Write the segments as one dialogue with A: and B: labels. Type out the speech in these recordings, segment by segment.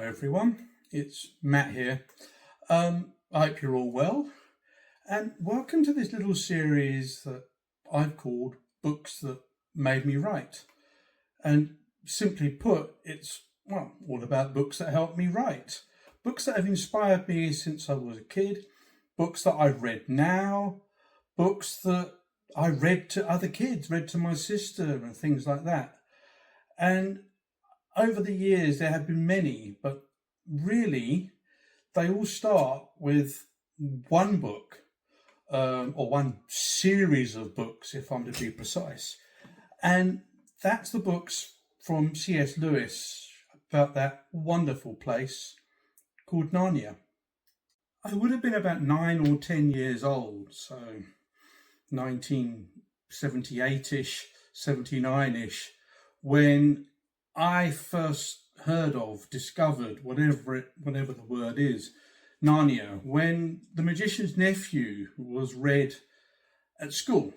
A: everyone. It's Matt here. I hope you're all well, and welcome to this little series that I've called Books That Made Me Write. And simply put, it's all about books that helped me write. Books that have inspired me since I was a kid, books that I've read now, books that I read to other kids, read to my sister and things like that. And over the years, there have been many, but really, they all start with one book, or one series of books, if I'm to be precise. And that's the books from C.S Lewis about that wonderful place called Narnia. I would have been about 9 or 10 years old, so 1978-ish, 79-ish, when I first discovered, whatever the word is, Narnia, when The Magician's Nephew was read at school.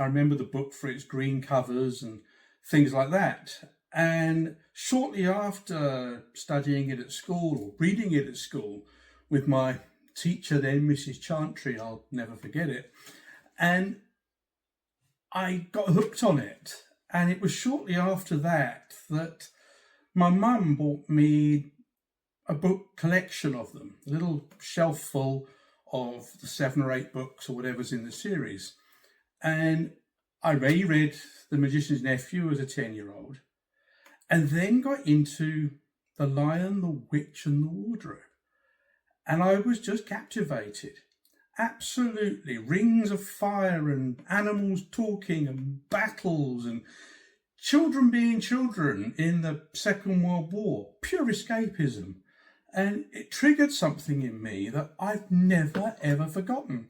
A: I remember the book for its green covers and things like that. And shortly after studying it at school, or reading it at school, with my teacher then, Mrs. Chantry, I'll never forget it, and I got hooked on it. And it was shortly after that my mum bought me a book collection of them, a little shelf full of the 7 or 8 books or whatever's in the series. And I reread The Magician's Nephew as a 10-year-old, and then got into The Lion, the Witch and the Wardrobe. And I was just captivated. Absolutely. Rings of fire and animals talking and battles and children being children in the Second World War. Pure escapism. And it triggered something in me that I've never, ever forgotten.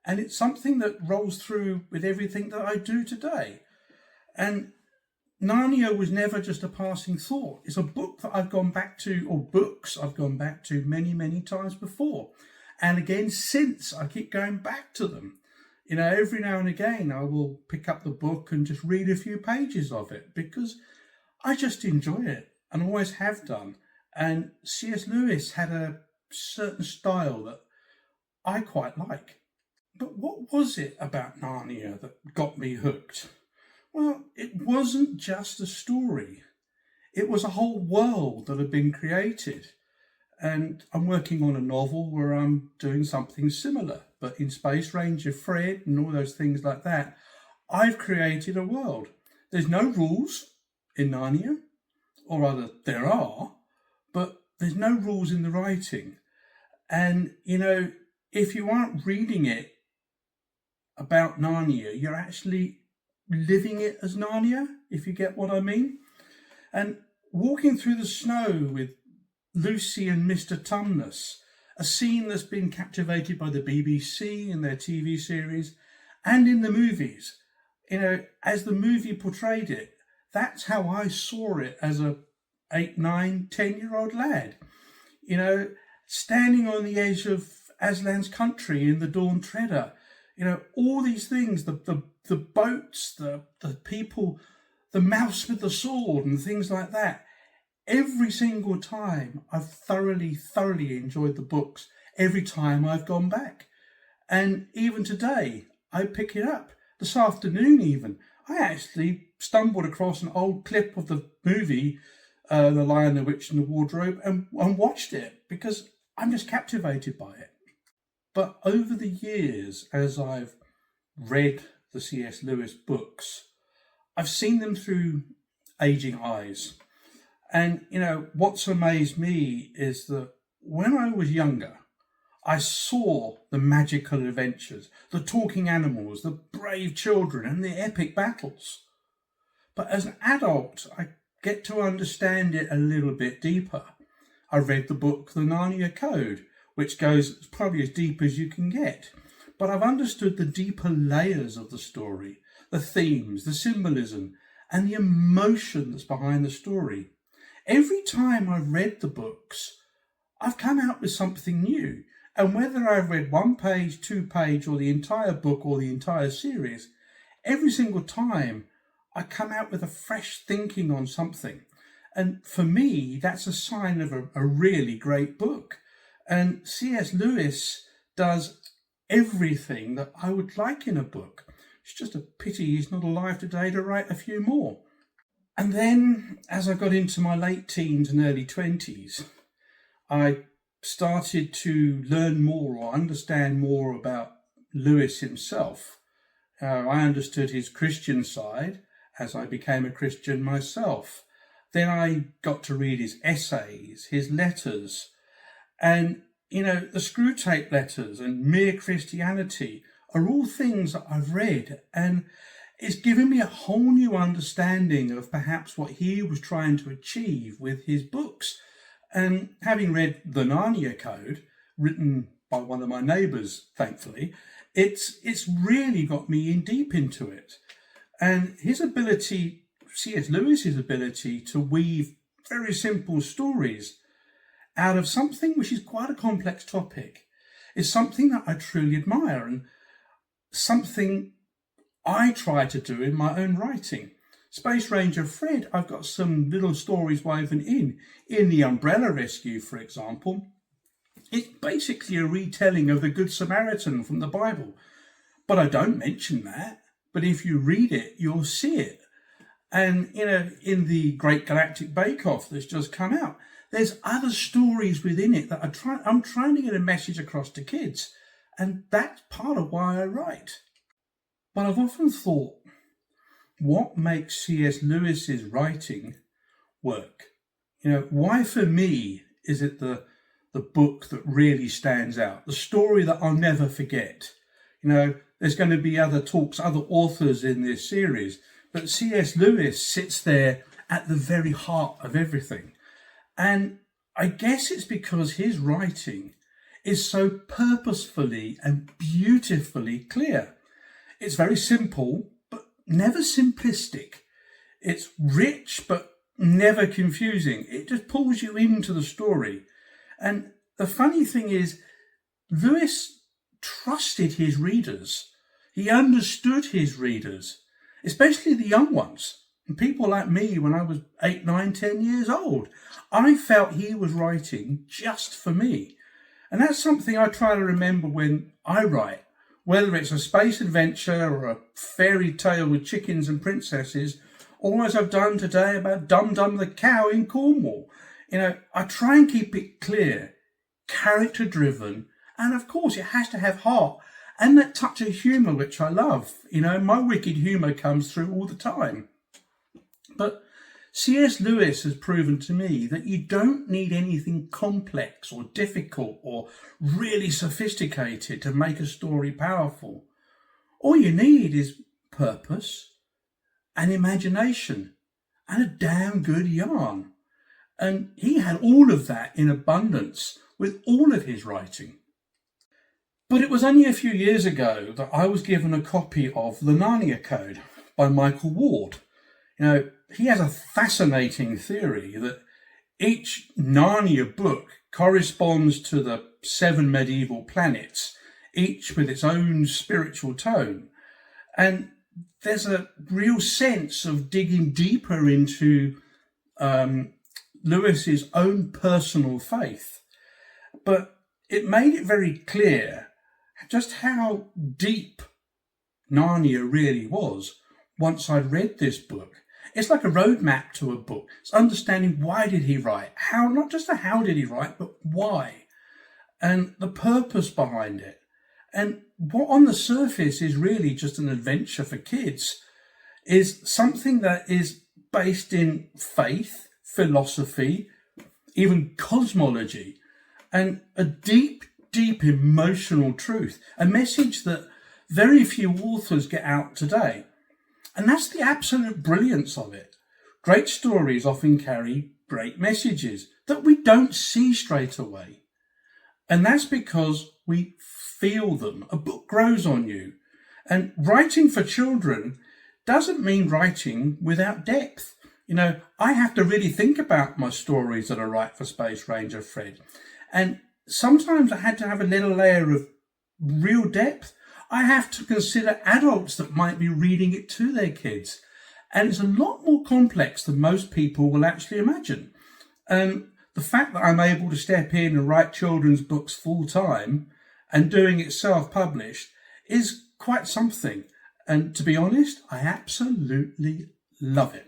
A: And it's something that rolls through with everything that I do today. And Narnia was never just a passing thought. It's a book that I've gone back to, or books I've gone back to many, many times before. And again, since I keep going back to them. You know, every now and again, I will pick up the book and just read a few pages of it because I just enjoy it and always have done. And C.S. Lewis had a certain style that I quite like. But what was it about Narnia that got me hooked? Well, it wasn't just a story. It was a whole world that had been created. And I'm working on a novel where I'm doing something similar, but in Space Ranger Fred and all those things like that, I've created a world. There's no rules in Narnia, or rather there are, but there's no rules in the writing. And, you know, if you aren't reading it about Narnia, you're actually living it as Narnia, if you get what I mean. And walking through the snow with Lucy and Mr. Tumnus, a scene that's been captivated by the BBC in their TV series and in the movies. You know, as the movie portrayed it, that's how I saw it as a 8, 9, 10-year-old lad. You know, standing on the edge of Aslan's country in the Dawn Treader. You know, all these things, the boats, the people, the mouse with the sword and things like that. Every single time I've thoroughly enjoyed the books every time I've gone back. And even today, I pick it up. This afternoon even, I actually stumbled across an old clip of the movie, The Lion, the Witch and the Wardrobe, and watched it because I'm just captivated by it. But over the years, as I've read the C.S. Lewis books, I've seen them through aging eyes. And, you know, what's amazed me is that when I was younger, I saw the magical adventures, the talking animals, the brave children, and the epic battles. But as an adult, I get to understand it a little bit deeper. I read the book, The Narnia Code, which goes probably as deep as you can get. But I've understood the deeper layers of the story, the themes, the symbolism, and the emotion that's behind the story. Every time I've read the books, I've come out with something new. And whether I've read 1 page, 2 page, or the entire book or the entire series, every single time I come out with a fresh thinking on something. And for me, that's a sign of a really great book. And C.S. Lewis does everything that I would like in a book. It's just a pity he's not alive today to write a few more. And then, as I got into my late teens and early 20s, I started to learn more or understand more about Lewis himself. I understood his Christian side as I became a Christian myself. Then I got to read his essays, his letters, and, the Screwtape Letters and Mere Christianity are all things that I've read, and it's given me a whole new understanding of perhaps what he was trying to achieve with his books. And having read the Narnia Code, written by one of my neighbours, thankfully, it's really got me in deep into it. And his ability, C.S. Lewis's ability to weave very simple stories out of something which is quite a complex topic, is something that I truly admire and something I try to do in my own writing. Space Ranger Fred, I've got some little stories woven in the Umbrella Rescue, for example. It's basically a retelling of the Good Samaritan from the Bible. But I don't mention that. But if you read it, you'll see it. And, in the Great Galactic Bake Off that's just come out, there's other stories within it that I'm trying to get a message across to kids. And that's part of why I write. But I've often thought, what makes C.S. Lewis's writing work? Why for me is it the book that really stands out, the story that I'll never forget? There's going to be other authors in this series, but C.S. Lewis sits there at the very heart of everything. And I guess it's because his writing is so purposefully and beautifully clear. It's very simple, but never simplistic. It's rich, but never confusing. It just pulls you into the story. And the funny thing is, Lewis trusted his readers. He understood his readers, especially the young ones. And people like me when I was 8, 9, 10 years old. I felt he was writing just for me. And that's something I try to remember when I write. Whether it's a space adventure or a fairy tale with chickens and princesses, or as I've done today about Dum Dum the cow in Cornwall. I try and keep it clear, character driven, and of course it has to have heart and that touch of humour which I love. My wicked humour comes through all the time. But C.S. Lewis has proven to me that you don't need anything complex or difficult or really sophisticated to make a story powerful. All you need is purpose and imagination and a damn good yarn. And he had all of that in abundance with all of his writing. But it was only a few years ago that I was given a copy of the Narnia Code by Michael Ward. He has a fascinating theory that each Narnia book corresponds to the 7 medieval planets, each with its own spiritual tone. And there's a real sense of digging deeper into Lewis's own personal faith. But it made it very clear just how deep Narnia really was once I'd read this book. It's like a roadmap to a book. It's understanding why did he write? How, not just the how did he write, but why. And the purpose behind it. And what on the surface is really just an adventure for kids is something that is based in faith, philosophy, even cosmology, and a deep, deep emotional truth. A message that very few authors get out today. And that's the absolute brilliance of it. Great stories often carry great messages that we don't see straight away. And that's because we feel them. A book grows on you. And writing for children doesn't mean writing without depth. I have to really think about my stories that I write for Space Ranger Fred. And sometimes I had to have a little layer of real depth. I have to consider adults that might be reading it to their kids. And it's a lot more complex than most people will actually imagine. And the fact that I'm able to step in and write children's books full time and doing it self-published is quite something. And to be honest, I absolutely love it.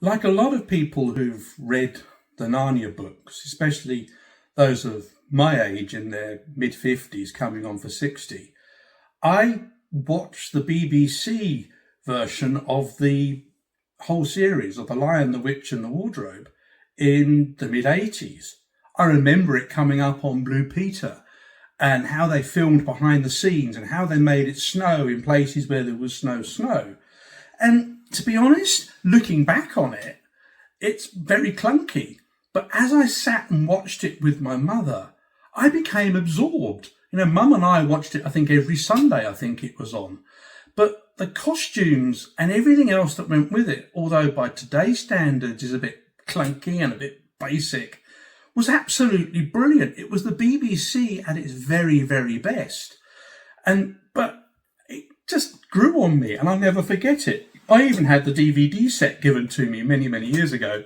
A: Like a lot of people who've read the Narnia books, especially those of my age in their mid-50s coming on for 60, I watched the BBC version of the whole series of The Lion, the Witch and the Wardrobe in the mid-80s. I remember it coming up on Blue Peter and how they filmed behind the scenes and how they made it snow in places where there was snow. And to be honest, looking back on it, it's very clunky. But as I sat and watched it with my mother, I became absorbed. Mum and I watched it, I think, every Sunday, I think it was on. But the costumes and everything else that went with it, although by today's standards is a bit clunky and a bit basic, was absolutely brilliant. It was the BBC at its very, very best. But it just grew on me and I'll never forget it. I even had the DVD set given to me many, many years ago,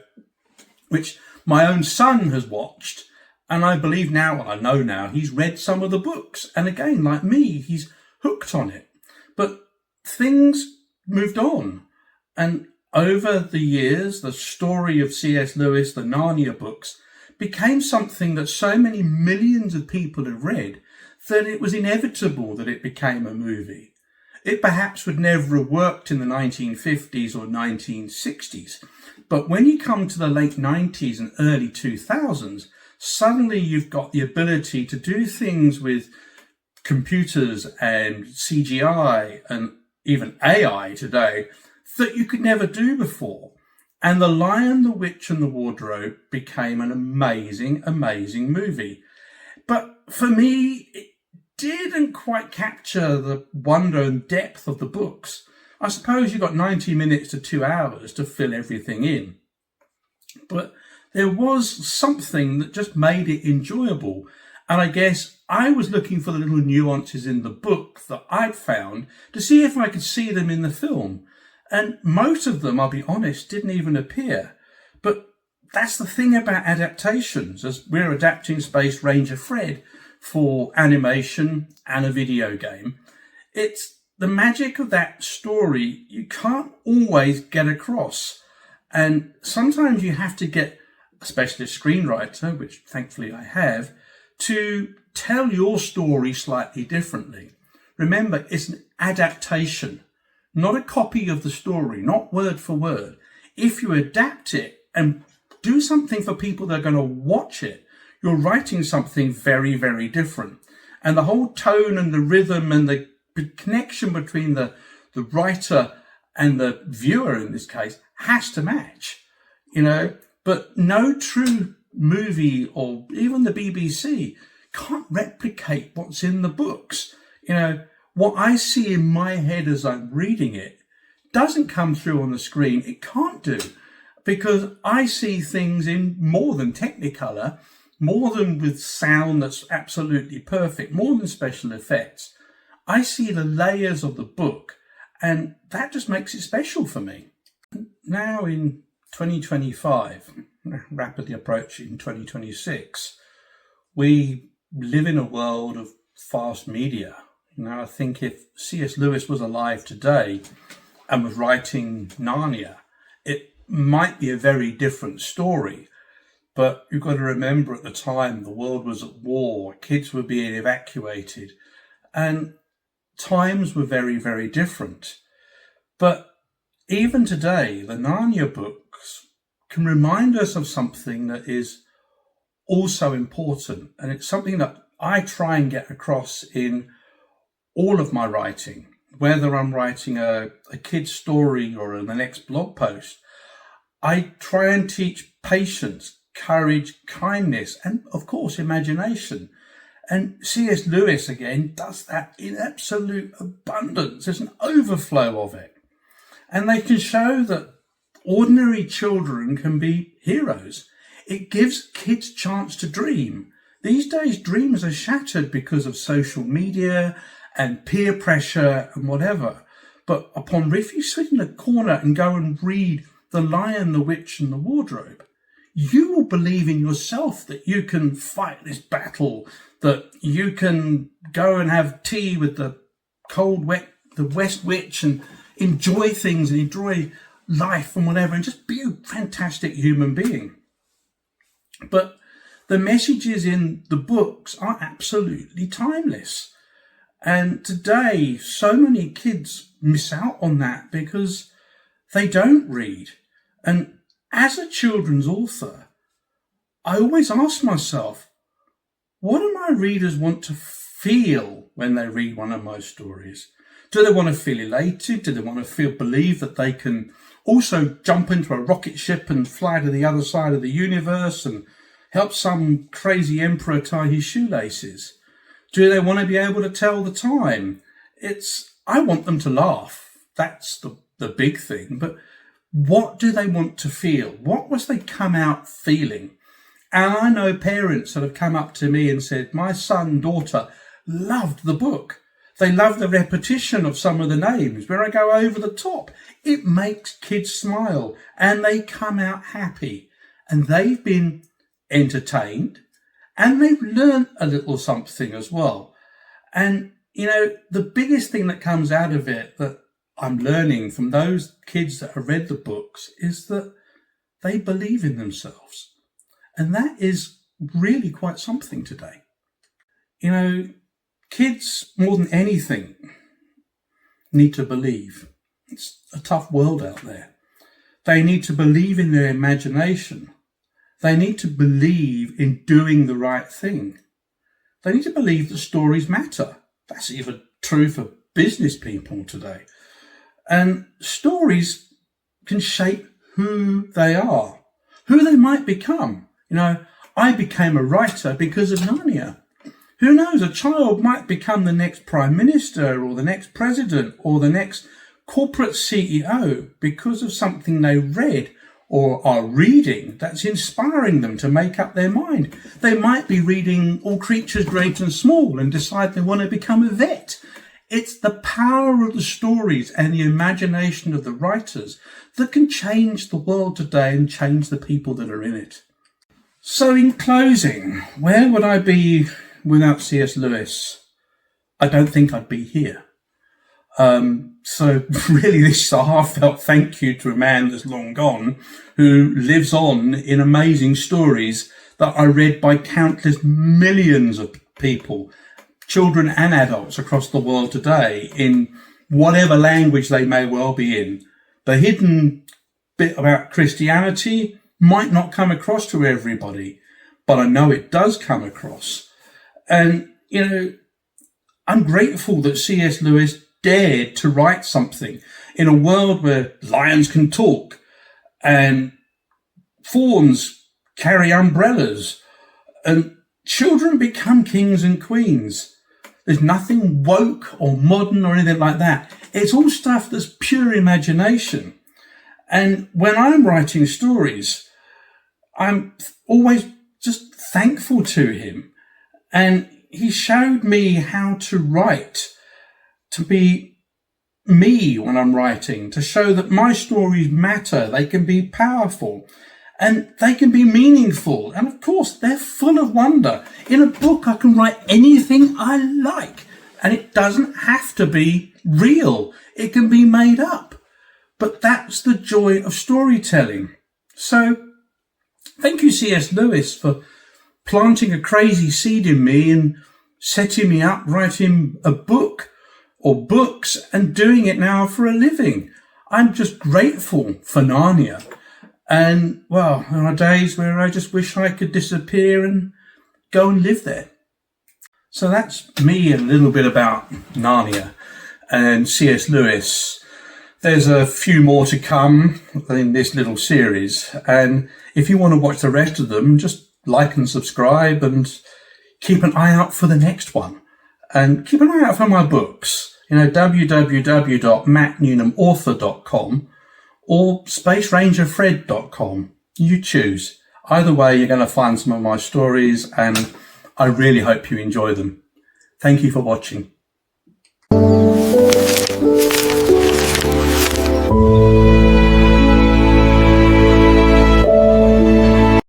A: which my own son has watched. And I believe now, well, I know now, he's read some of the books. And again, like me, he's hooked on it. But things moved on. And over the years, the story of C.S. Lewis, the Narnia books, became something that so many millions of people have read that it was inevitable that it became a movie. It perhaps would never have worked in the 1950s or 1960s. But when you come to the late 90s and early 2000s, suddenly you've got the ability to do things with computers and CGI and even AI today that you could never do before. And The Lion, the Witch and the Wardrobe became an amazing, amazing movie. But for me, it didn't quite capture the wonder and depth of the books. I suppose you got 90 minutes to 2 hours to fill everything in. But there was something that just made it enjoyable. And I guess I was looking for the little nuances in the book that I'd found to see if I could see them in the film. And most of them, I'll be honest, didn't even appear. But that's the thing about adaptations, as we're adapting Space Ranger Fred for animation and a video game. It's the magic of that story you can't always get across. And sometimes you have to get a specialist screenwriter, which thankfully I have, to tell your story slightly differently. Remember, it's an adaptation, not a copy of the story, not word for word. If you adapt it and do something for people that are going to watch it, you're writing something very, very different. And the whole tone and the rhythm and the connection between the writer and the viewer in this case has to match, But no true movie or even the BBC can't replicate what's in the books. What I see in my head as I'm reading it doesn't come through on the screen. It can't do, because I see things in more than Technicolor, more than with sound that's absolutely perfect, more than special effects. I see the layers of the book, and that just makes it special for me. Now in 2025, rapidly approaching 2026, we live in a world of fast media. I think if C.S. Lewis was alive today and was writing Narnia, it might be a very different story. But you've got to remember, at the time, the world was at war, kids were being evacuated, and times were very, very different. But even today, the Narnia books can remind us of something that is also important. And it's something that I try and get across in all of my writing, whether I'm writing a kid's story or the next blog post. I try and teach patience, courage, kindness, and of course, imagination. And C.S. Lewis, again, does that in absolute abundance. There's an overflow of it. And they can show that ordinary children can be heroes. It gives kids a chance to dream. These days, dreams are shattered because of social media and peer pressure and whatever. But if you sit in a corner and go and read The Lion, the Witch and the Wardrobe, you will believe in yourself that you can fight this battle, that you can go and have tea with the West Witch and enjoy things and enjoy life and whatever, and just be a fantastic human being. But the messages in the books are absolutely timeless. And today, so many kids miss out on that because they don't read. And as a children's author, I always ask myself, what do my readers want to feel when they read one of my stories? Do they want to feel elated? Do they want to believe that they can also jump into a rocket ship and fly to the other side of the universe and help some crazy emperor tie his shoelaces? Do they want to be able to tell the time? I want them to laugh. That's the big thing. But what do they want to feel? What was they come out feeling? And I know parents that have come up to me and said, my son, daughter loved the book. They love the repetition of some of the names where I go over the top. It makes kids smile and they come out happy and they've been entertained and they've learned a little something as well. And, the biggest thing that comes out of it that I'm learning from those kids that have read the books is that they believe in themselves. And that is really quite something today. Kids, more than anything, need to believe. It's a tough world out there. They need to believe in their imagination. They need to believe in doing the right thing. They need to believe that stories matter. That's even true for business people today. And stories can shape who they are, who they might become. I became a writer because of Narnia. Who knows, a child might become the next prime minister or the next president or the next corporate CEO because of something they read or are reading that's inspiring them to make up their mind. They might be reading All Creatures Great and Small and decide they want to become a vet. It's the power of the stories and the imagination of the writers that can change the world today and change the people that are in it. So in closing, where would I be without C.S. Lewis? I don't think I'd be here. So really this is a heartfelt thank you to a man that's long gone, who lives on in amazing stories that are read by countless millions of people, children and adults across the world today, in whatever language they may well be in. The hidden bit about Christianity might not come across to everybody, but I know it does come across. And, I'm grateful that C.S. Lewis dared to write something in a world where lions can talk and fawns carry umbrellas and children become kings and queens. There's nothing woke or modern or anything like that. It's all stuff that's pure imagination. And when I'm writing stories, I'm always just thankful to him. And he showed me how to write, to be me when I'm writing, to show that my stories matter, they can be powerful, and they can be meaningful. And of course, they're full of wonder. In a book, I can write anything I like, and it doesn't have to be real. It can be made up. But that's the joy of storytelling. So, thank you, C.S. Lewis, for planting a crazy seed in me and setting me up writing a book or books and doing it now for a living. I'm just grateful for Narnia. And, well, there are days where I just wish I could disappear and go and live there. So that's me a little bit about Narnia and C.S. Lewis. There's a few more to come in this little series. And if you want to watch the rest of them, just like and subscribe and keep an eye out for the next one. And keep an eye out for my books. www.mattnewnhamauthor.com or spacerangerfred.com. You choose. Either way, you're going to find some of my stories, and I really hope you enjoy them. Thank you for watching.